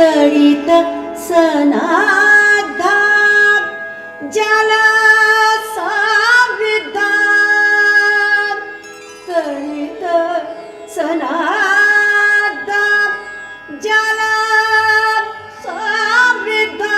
तडित सनाद्धा जल समृद्धा तडित सनाद्धा जल समृद्धा.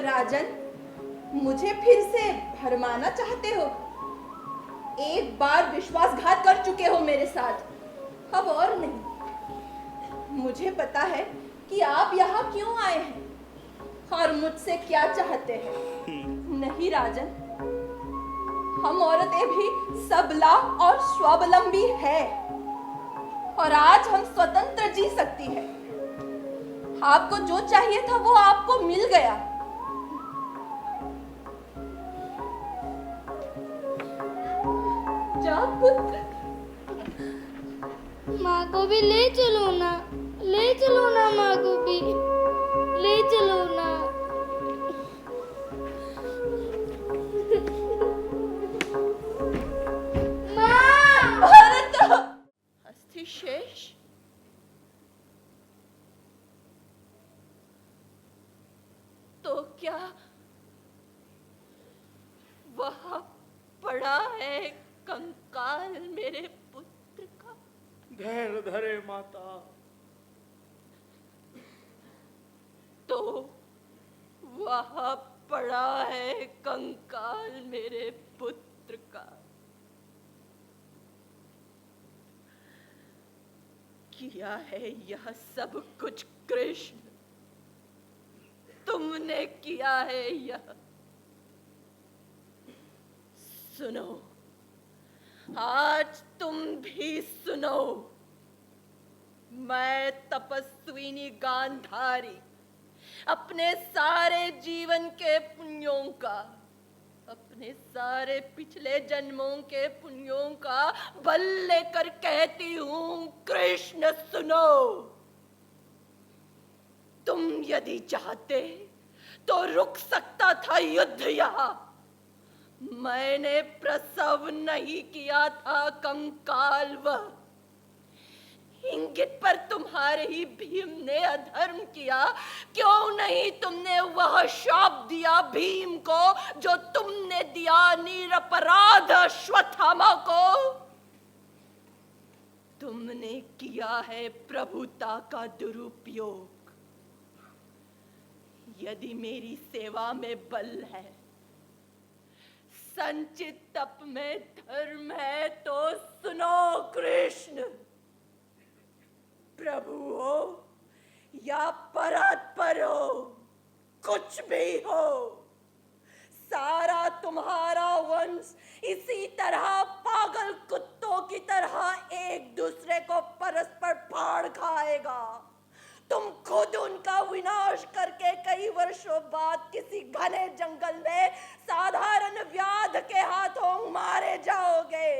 राजन, मुझे फिर से भरमाना चाहते हो? एक बार विश्वासघात कर चुके हो मेरे साथ, अब और नहीं. मुझे पता है कि आप यहाँ क्यों आए हैं और मुझसे क्या चाहते हैं. नहीं राजन, हम औरतें भी सबला और स्वावलंबी है और आज हम स्वतंत्र जी सकती है. आपको जो चाहिए था वो आपको मिल गया. जा पुत्र. माँ को भी ले चलो ना, ले चलो ना, माँ को भी ले चलो ना. माँ! भरत! अस्थिशेष? तो क्या वहां पड़ा है कंकाल मेरे पुत्र का? धैर्य धरे माता. तो वहां पड़ा है कंकाल मेरे पुत्र का. किया है यह सब कुछ कृष्ण, तुमने किया है यह. सुनो, आज तुम भी सुनो. मैं तपस्विनी गांधारी अपने सारे जीवन के पुण्यों का, अपने सारे पिछले जन्मों के पुण्यों का बल लेकर कहती हूं, कृष्ण सुनो. तुम यदि चाहते तो रुक सकता था युद्ध यहाँ. मैंने प्रसव नहीं किया था कंकाल वह. इंगित पर तुम्हारे ही भीम ने अधर्म किया. क्यों नहीं तुमने वह शाप दिया भीम को जो तुमने दिया निरपराध अश्वत्थामा को. तुमने किया है प्रभुता का दुरुपयोग. यदि मेरी सेवा में बल है, संचित तप में धर्म है, तो सुनो कृष्ण. प्रभु हो या परात्पर हो, कुछ भी हो, सारा तुम्हारा वंश इसी तरह पागल कुत्तों की तरह एक दूसरे को परस्पर फाड़ खाएगा. तुम खुद उनका विनाश करके कई वर्षों बाद किसी घने जंगल में साधारण व्याध के हाथों मारे जाओगे.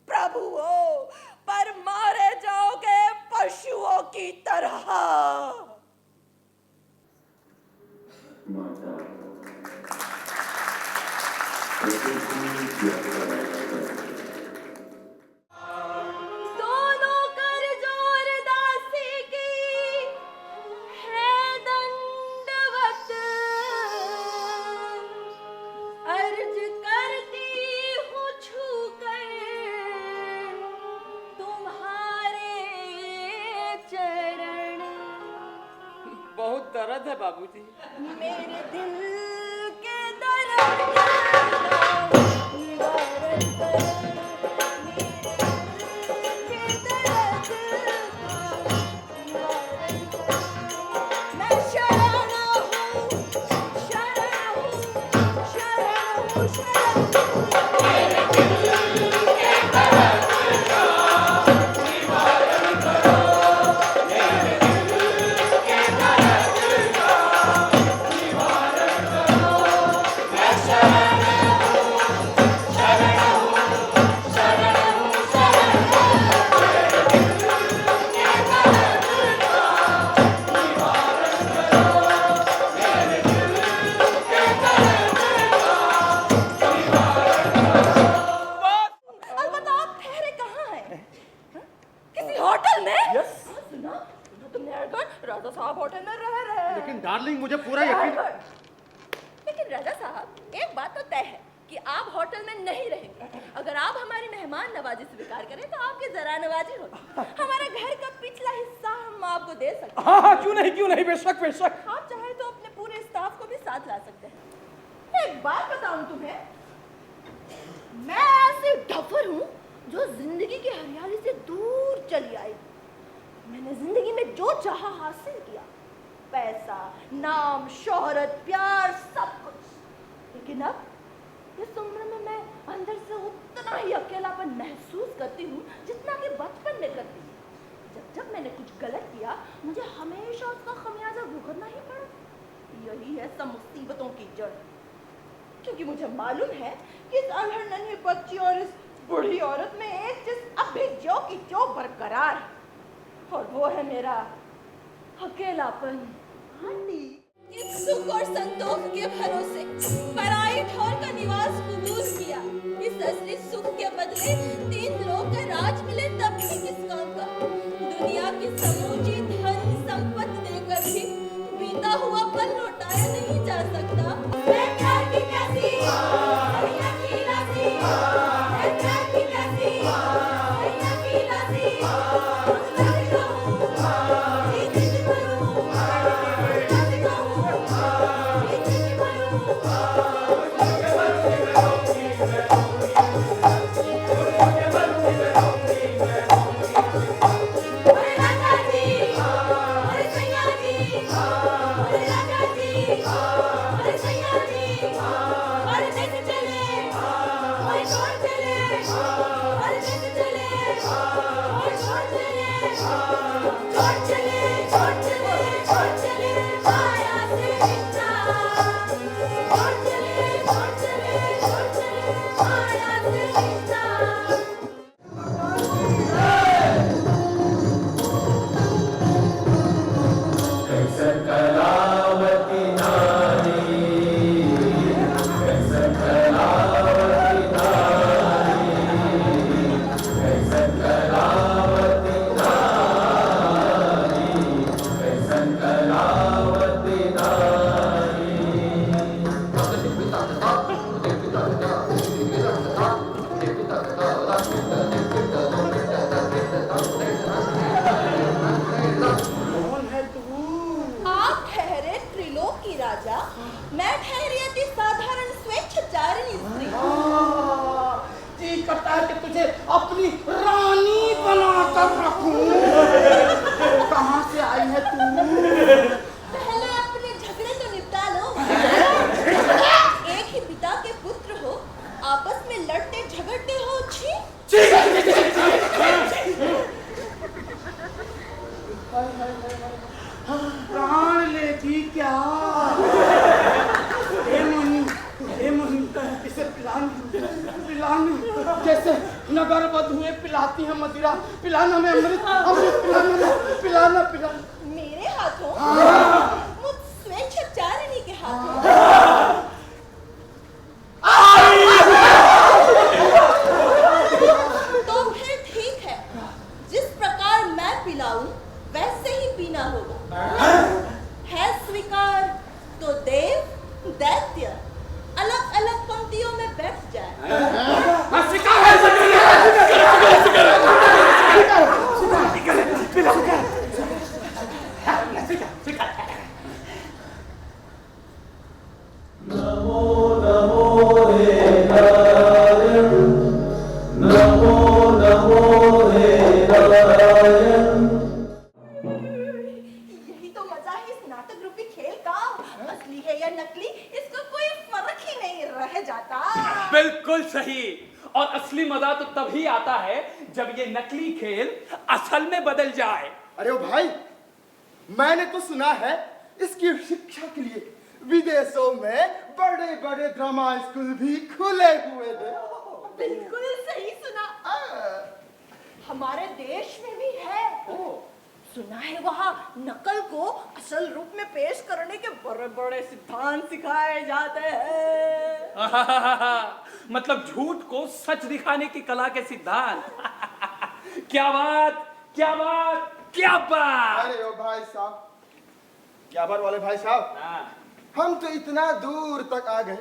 प्रभु हो, पर मारे जाओगे पशुओं की तरह. दोनों कर जोर दासी की है दंडवत. अर्ज करती हूँ छू कर तुम्हारे चरण. बहुत दर्द है बाबूजी. मेरे दिल के दर्द का निवारण कर. साहब, एक बात तो तय है कि आप होटल में नहीं रहेंगे। अगर आप हमारी मेहमान नवाजी स्वीकार करें तो आपकी जरा नवाजी होगी। हमारा घर का पिछला हिस्सा हम आपको दे सकते हैं। हाँ, क्यों नहीं, बेशक बेशक। आप चाहे तो अपने पूरे स्टाफ को भी साथ ला सकते हैं। एक बात बताऊं तुम्हें, मैं ऐसे डफर हूँ जो जिंदगी की हरियाली से दूर चली आई। मैंने जिंदगी में जो चाहा हासिल किया, पैसा, नाम, शोहरत, प्यार, सब कुछ। लेकिन अब इस उम्र में मैं अंदर से उतना ही अकेलापन महसूस करती हूँ जितना कि बचपन में करती थी। जब मैंने कुछ गलत किया, मुझे हमेशा उसका खमियाजा भुगतना ही पड़ा। यही है सब मुसीबतों की जड़। क्योंकि मुझे मालूम है कि इस अल्हड़ नन्ही बच्ची और इस बूढ़ी औरत में एक चीज अब भी ज्यों की त्यों बरकरार है, और वो है मेरा अकेलापन। आंटी, इस सुख और संतोष के भरोसे पराई ठौर का निवास कबूल किया। इस असली सुख के बदले 3 लोग का राज मिले तब भी किस काम का। दुनिया की समूची धन संपत्ति देकर भी बीता हुआ पल लौटाया नहीं जा सकता। मैं प्यार की प्यासी, दुनिया की लासी, मैं प्यार की प्यासी, दुनिया की लासी, अपनी रानी बनाकर रखूं। कहाँ से आई है तू? पहले अपने झगड़े तो निपटा लो। एक ही पिता के पुत्र हो, आपस में लड़ते झगड़ते हो। छी प्राण लेती क्या? इसे पिलानी जैसे नगर वधुएं पिलाती हैं मदिरा। पिलाना में अमृत पिलाना। मेरे हाथों? मुझ स्वेच्छाचारिणी के हाथों? तो फिर ठीक है, जिस प्रकार मैं पिलाऊं वैसे ही पीना होगा। है स्वीकार तो देव दैत्य अलग अलग पंक्तियों में बैठ जाए। यही तो मजा है इस नाटक रूपी खेल का। असली है या नकली, इसका कोई फर्क ही नहीं रह जाता। बिल्कुल सही। और असली मजा तो तभी आता है जब ये नकली खेल असल में बदल जाए। अरे ओ भाई, मैंने तो सुना है इसकी शिक्षा के लिए विदेशों में बड़े बड़े ड्रामा स्कूल भी खुले हुए हैं। बिल्कुल सही सुना। हमारे देश में भी है। सुना है वहाँ नकल को असल रूप में पेश करने के बड़े बड़े सिद्धांत सिखाए जाते हैं। मतलब झूठ को सच दिखाने की कला के सिद्धांत। क्या बात, क्या बात, क्या बात। अरे ओ भाई साहब, क्या बात वाले भाई साहब, हम तो इतना दूर तक आ गए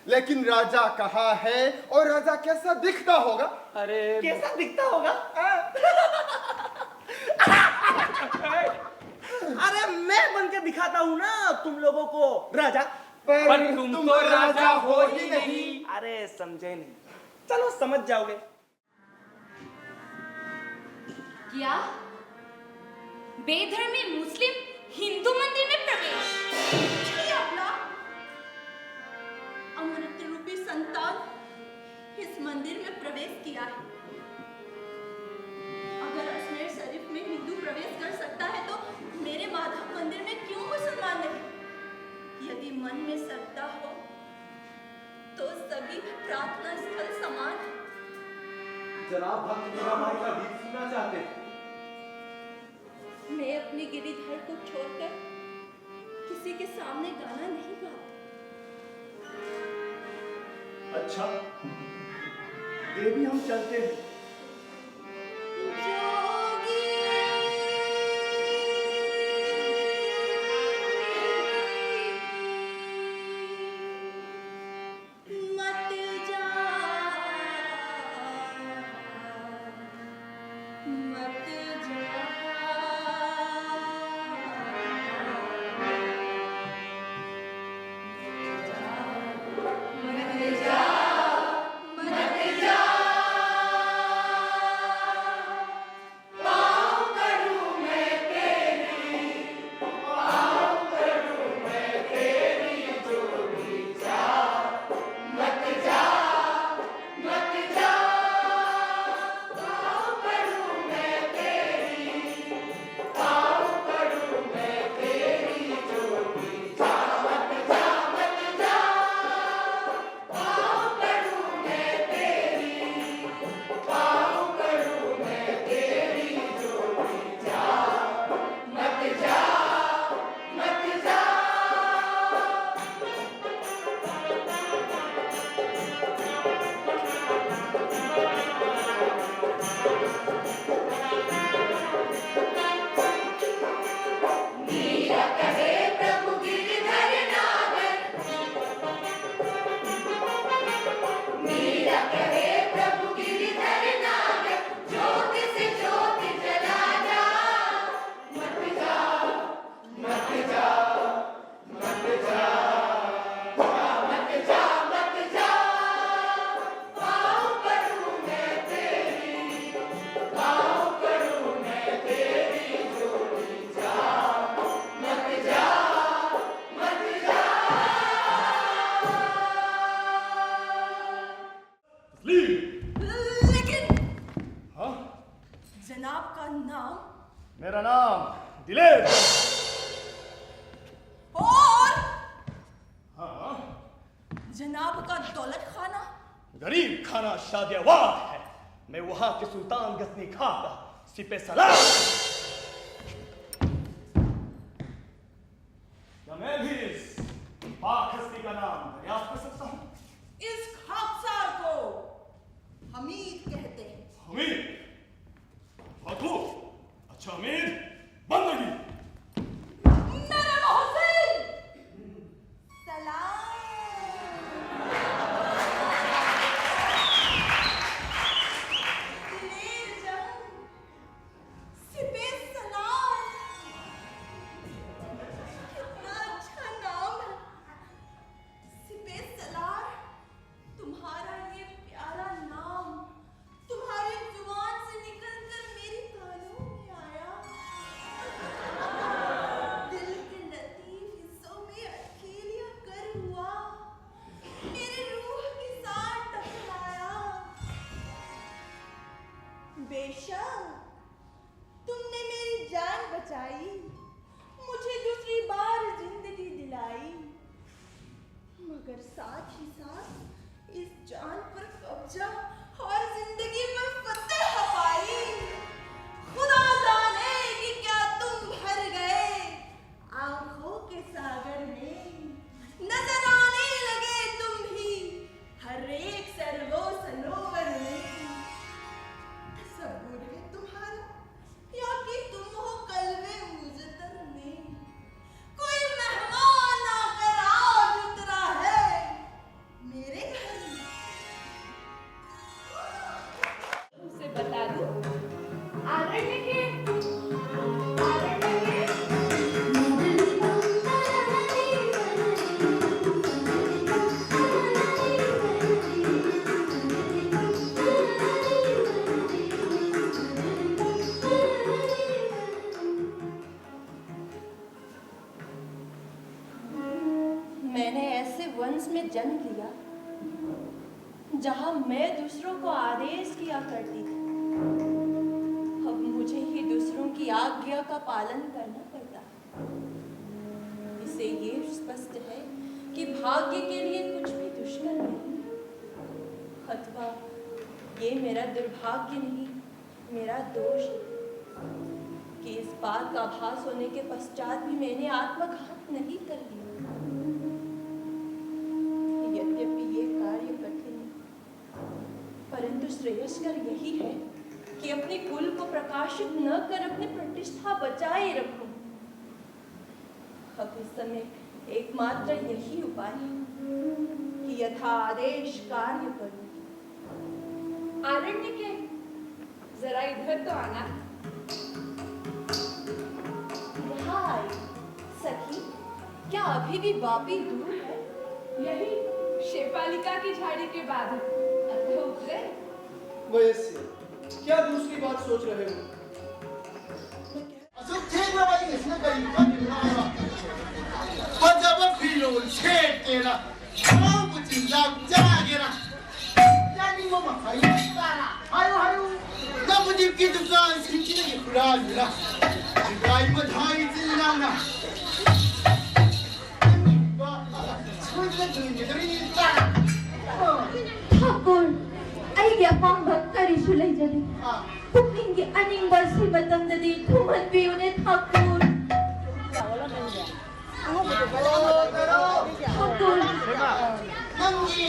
लेकिन राजा कहाँ है और राजा कैसा दिखता होगा? अरे कैसा दिखता होगा? अरे मैं बन के दिखाता हूँ ना तुम लोगों को राजा। पर तुम तो राजा हो ही नहीं। अरे समझे नहीं, चलो समझ जाओगे। क्या बेधर्मी मुस्लिम हिंदू मंदिर में प्रवेश? छी अबला, अमृत रूपी संतान इस मंदिर में प्रवेश किया है। अगर अजमेर शरीफ में हिंदू प्रवेश कर सकता है तो मेरे माधव मंदिर में क्यों मुसलमान नहीं? यदि मन में श्रद्धा हो तो सभी प्रार्थना स्थल समान है। जनाब भक्त मीराबाई का गीत सुनना चाहते हैं। मैं अपनी गिरिधर को छोड़कर किसी के सामने गाना नहीं गाती। अच्छा, देवी हम चलते हैं। जोगी मत जा, मत जा। जनाब का नाम? मेरा नाम दिलेर। और हाँ, जनाब का दौलत खाना? गरीब खाना शादियाबाद है। मैं वहां के सुल्तान गजनी खां का सिपह सलार। क्या मैं भी इस पाक हस्ती का नाम दरियाफ्त कर सकता हूं? इस खाकसार को हमीद कहते हैं। हमीद? फातू? अच्छा हमीद, बंदगी। मेरे मोहसिन, सलाम। दिलेर जंग, सिपह सलार। कितना अच्छा नाम है, सिपह सलार। तुम्हारा ये प्यारा नाम तुम्हारी जुबान से निकलकर मेरी कानों में आया। दिल के लतीफ हिस्सों में अकेलिया कर हुआ, मेरी रूह के साथ टकराया। बेशक तुमने मेरी जान बचाई, मुझे दूसरी बार जिंदगी दिलाई, मगर साथ ही साथ इस जान पर कब्जा और जिंदगी पर फतेह पाई। खुदा जाने कि क्या तुम भर गए आंखों के सागर में, नजर आने लगे तुम भी हर एक सरगो सरोवर में। तसव्वुर है तुम्हारा या कि तुम हो कल्बे मुज़तर में, कोई मेहमान आकर आज उतरा है जन्म लिया, जहां मैं दूसरों को आदेश किया करती थी, अब मुझे ही दूसरों की आज्ञा का पालन करना पड़ता है। इससे ये स्पष्ट है कि भाग्य के लिए कुछ भी दुष्कर नहीं, अथवा ये मेरा दुर्भाग्य नहीं, मेरा दोष है कि इस बात का आभास होने के पश्चात भी मैंने आत्मघात नहीं कर लिया। यद्यपि ये कार्य कठिन है, परंतु श्रेयस्कर यही है कि अपने कुल को प्रकाशित न कर अपनी प्रतिष्ठा बचाए रखूं। अब इस समय एकमात्र यही उपाय है कि यथा आदेश कार्य करूं। आरण्य के जरा इधर तो आना। यहाँ आई सखी, क्या अभी भी वापी दूर है? यही शेफालिका की झाड़ी के बाद अतः उतरे। वैसे क्या दूसरी बात सोच रहे हो? नवदीप की दुकान से की खुला मिला गाय बधाई जिंदाना ठाकुर ꯑꯩꯒꯤ ꯑꯄꯥꯝꯕ ꯀꯔꯤꯁꯨ ꯂꯩꯖꯗꯦ ꯄꯨꯛꯅꯤꯡꯒꯤ ꯑꯅꯤꯡꯕ ꯑꯁꯤ ꯃꯇꯝꯗꯗꯤ ꯊꯨꯡꯍꯟꯕꯤꯌꯨꯅꯦ ठाकुर ठाकुर नंगी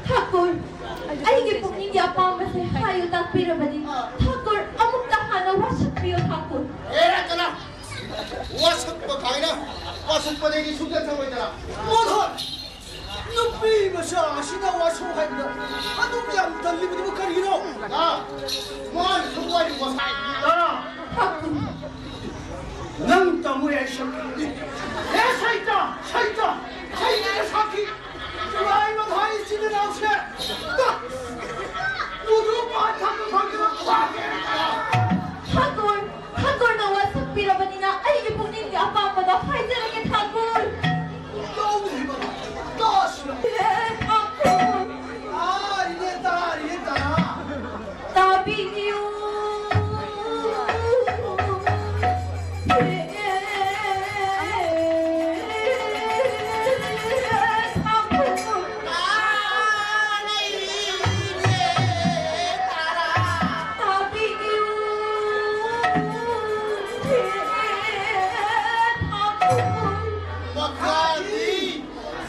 ठाकुर ꯑꯩꯒꯤ ꯄꯨꯛꯅꯤꯡꯒꯤ ꯑꯄꯥꯝꯕꯁꯦ ꯍꯥꯏꯌꯨ ꯇꯥꯛꯄꯤꯔꯕꯗꯤ ठाकुर ꯑꯃꯨꯛꯇ ꯍꯥꯟꯅ ꯋꯥꯁꯛꯄꯤꯌꯨ ठाकुर एरा चला वासुक पकाइना वासुक पदेगी सुख समझना मोधो नुपी मशा आशिना वासु हाइना अदुम याम तल्ली बुदु करिनो ना मान सुवाई वसाई ना ठाकुर नंग तमुरे शक्ति ए शैतान के साथी गाय बधाई जिंदा से बुदु पाठा को भागे ठाकुर ठाकुर न वासक्पिरबनिना ꯑꯩꯒꯤ ꯄꯨꯛꯅꯤꯡꯒꯤ ꯑꯄꯥꯝꯕꯗ ꯍꯥꯏꯖꯔꯒꯦ ठाकुर ताबीयू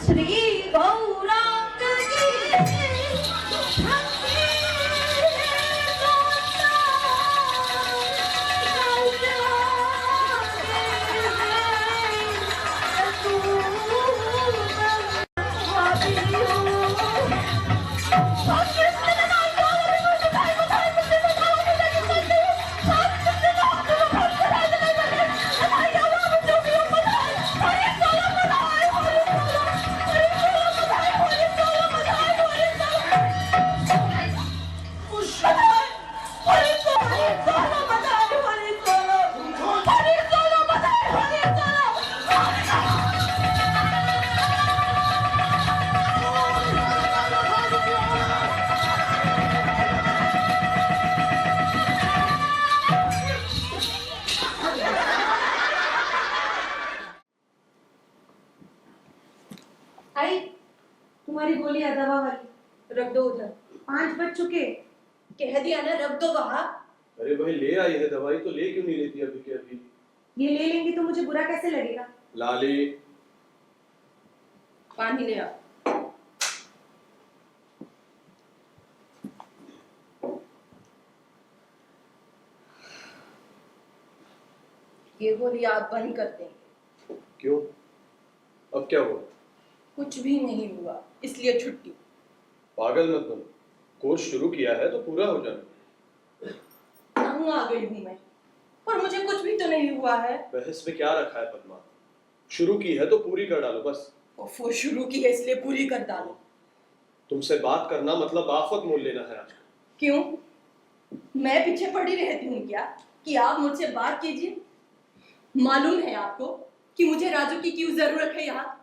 श्री गौरांग आई तुम्हारी गोली है दवा वाली, रख दो उधर। 5 बज चुके। कह दिया ना, रख दो वहां। अरे भाई ले आई है दवाई तो ले क्यों नहीं लेती अभी के अभी? ये ले लेंगी तो मुझे बुरा कैसे लगेगा? लाली पानी ले आ। ये गोली आप बंद कर देंगे। क्यों? अब क्या हुआ? कुछ भी नहीं हुआ, इसलिए छुट्टी। पागल मत बनो, कोर्स शुरू किया है तो पूरा हो जाना। तंग आ गई हूँ मैं, और मुझे कुछ भी तो नहीं हुआ है। बहस में क्या रखा है पद्मा? शुरू की है तो पूरी कर डालो बस। वो शुरू की है इसलिए पूरी कर डालो। तुमसे बात करना मतलब आफत मोल लेना है आजकल। क्यों? मैं पीछे पड़ी रहती हूँ क्या? कि आप मुझसे बात कीजिए। मालूम है आपको कि मुझे राजू की क्यों जरूरत है यहाँ?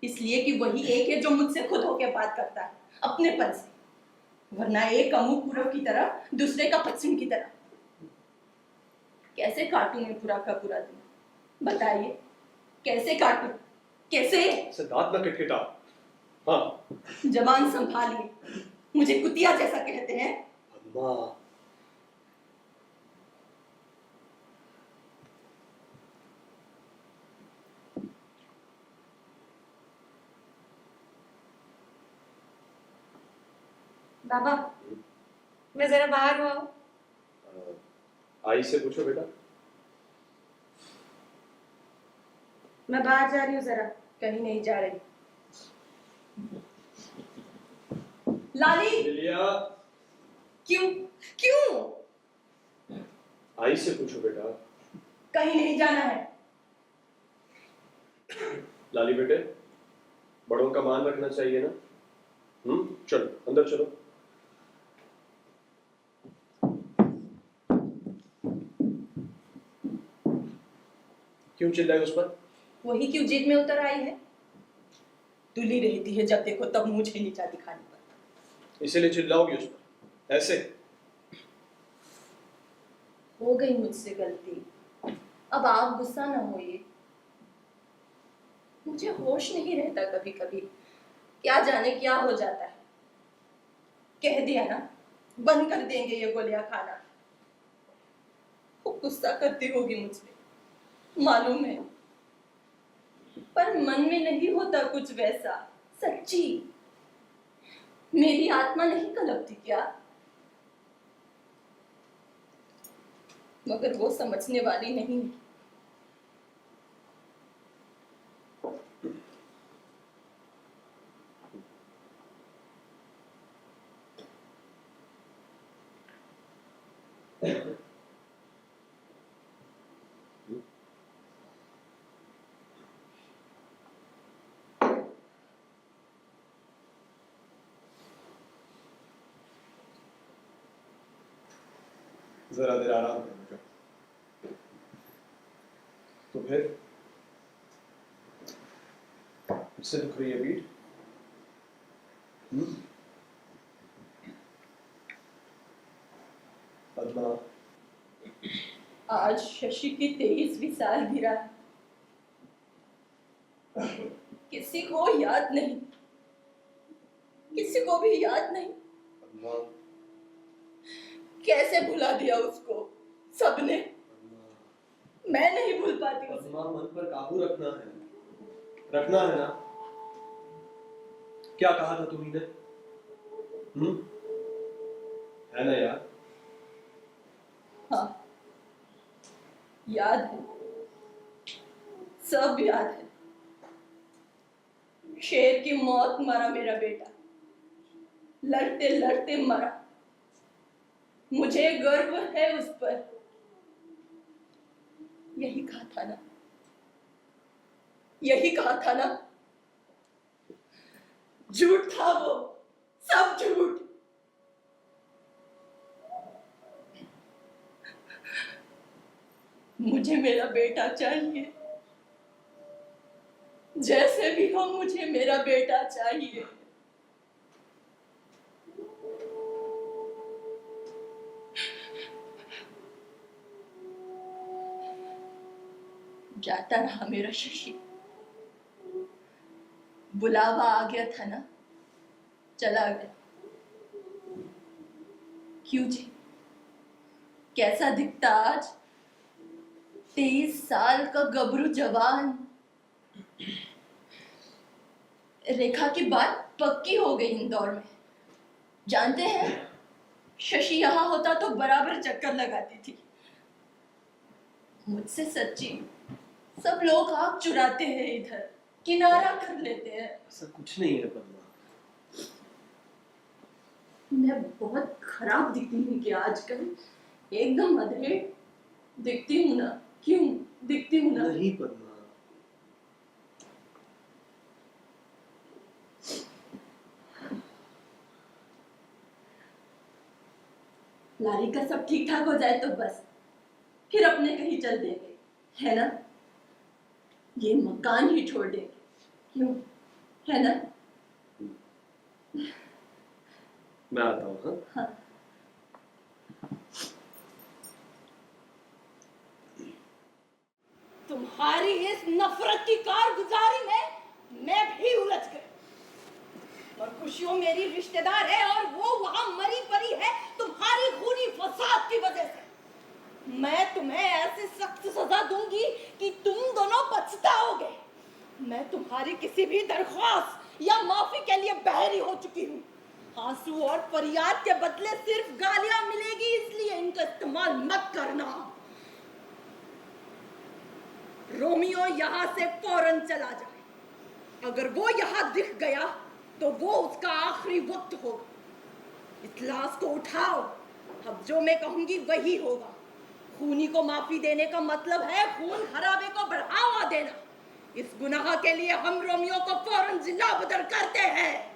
इसलिए कि वही एक है जो मुझसे खुद होकर बात करता है, अपनेपन से, वरना एक अमुक पूरब की तरह, दूसरे का पश्चिम की तरह। कैसे काटूं मैं पूरा का पूरा दिन? बताइए, कैसे काटूं? कैसे? सिद्धार्थ ना किटकिटा। हाँ, जबान संभालिए, मुझे कुतिया जैसा कहते हैं। अम्मा, बाबा, मैं जरा बाहर हुआ हूँ। आई से पूछो बेटा। मैं बाहर जा रही हूँ जरा। कहीं नहीं जा रही। लाली, लिलिया, क्यों? क्यों? आई से पूछो बेटा। कहीं नहीं जाना है। लाली बेटे, बड़ों का मान रखना चाहिए ना। चलो अंदर चलो। क्यों चिल्लाए उस पर? वही क्यों जीत में उतर आई है? तुली रहती है जब देखो तब मुझे नीचा दिखाने पर। इसीलिए चिल्लाओगी उस पर ऐसे? हो गई मुझसे गलती, अब आप गुस्सा ना होइए। मुझे होश नहीं रहता कभी कभी, क्या जाने क्या हो जाता है। कह दिया ना, बंद कर देंगे ये गोलियां खाना। वो गुस्सा करती होगी मुझ पे, मालूम है, पर मन में नहीं होता कुछ वैसा। सच्ची मेरी आत्मा नहीं कलपती क्या? मगर वो समझने वाली नहीं है। जरा देर आराम कर बेटा। तो फिर इससे दुख रही है पीठ? पद्मा, आज शशि की 23वीं सालगिरह है। किसी को याद नहीं, किसी को भी याद नहीं। पद्मा, कैसे भुला दिया उसको सबने? मैं नहीं भूल पाती उसे। पद्मा, मन पर काबू रखना है, रखना है ना। क्या कहा था तुम्ही ने? है ना यार? हाँ, याद है, सब याद है। शेर की मौत मरा मेरा बेटा, लड़ते लड़ते मरा। मुझे गर्व है उस पर। यही कहा था ना, यही कहा था ना। झूठ था वो, सब झूठ। मुझे मेरा बेटा चाहिए, जैसे भी हो मुझे मेरा बेटा चाहिए। जाता रहा मेरा शशि, बुलावा आ गया था ना, चला गया। क्यों जी? कैसा दिखता आज 23 साल का गबरू जवान। रेखा की बात पक्की हो गई इंदौर में। जानते हैं, शशि यहाँ होता तो बराबर चक्कर लगाती थी। मुझसे सच्ची, सब लोग आग चुराते हैं इधर, किनारा कर लेते हैं। ऐसा कुछ नहीं है पद्मा। मैं बहुत खराब दिखती हूँ कि आजकल? एकदम अधेड़ दिखती हूँ ना? क्यों दिखती हूँ ना? नहीं पद्मा, लारी का सब ठीक ठाक हो जाए तो बस। फिर अपने कहीं चल देंगे, है ना? ये मकान ही छोड़ देंगे, क्यों? है ना? मैं आता हूँ। हाँ हाँ। तुम्हारी इस नफरत की कारगुजारी में मैं भी उलझ गई। और खुशियों मेरी रिश्तेदार है और वो वहां मरी पड़ी है तुम्हारी खूनी फसाद की वजह से। मैं तुम्हें ऐसी सख्त सजा दूंगी कि तुम दोनों पछताओगे। मैं तुम्हारी किसी भी दरख्वास्त या माफी के लिए बहरी हो चुकी हूँ। आंसू और फरियाद के बदले सिर्फ गालियां मिलेगी, इसलिए इनका इस्तेमाल मत करना। रोमियो यहाँ से फौरन चला जाए। अगर वो यहाँ दिख गया तो वो उसका आखिरी वक्त होगा। इस लाश को उठाओ, अब जो मैं कहूंगी वही होगा। खूनी को माफी देने का मतलब है खून खराबे को बढ़ावा देना। इस गुनाह के लिए हम रोमियो को फौरन जिला बदर करते हैं।